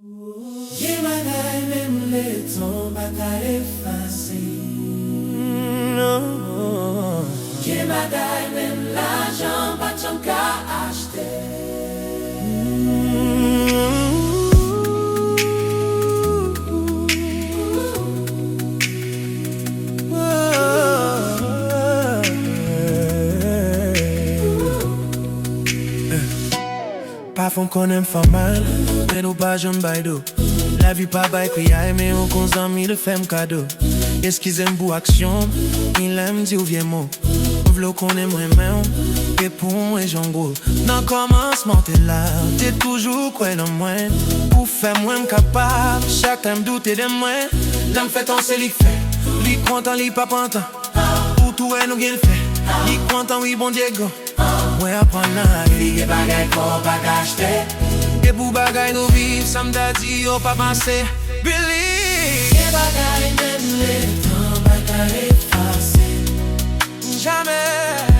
Ye bagay mem le ton bagay efase. Ye bagay mem l'argent pa chan ka achete. Parfois qu'on aime faire mal, mais nous pas jamais baïdo. La vie pas baï crier, mais on consent le fait cadeau. Est-ce qu'ils aiment pour action? Ils aiment dire vieux mot. On veut qu'on aime vraiment, et pour moi j'en gros. Dans commencement t'es là, t'es toujours quoi dans moi. Pour faire moins capable, chacun me doute de moi. L'homme fait ton c'est lui fait, lui content, lui pas content. Pour tout et nous gagne fait, lui content, oui bon Diego. Ouais, apprendre à vivre. Ye bagay ko bagay achete. Et pour bagay nous vivre, ça m'a dit, oh pas penser. Believe. Ye bagay mem le ton bagay efase. Jamais.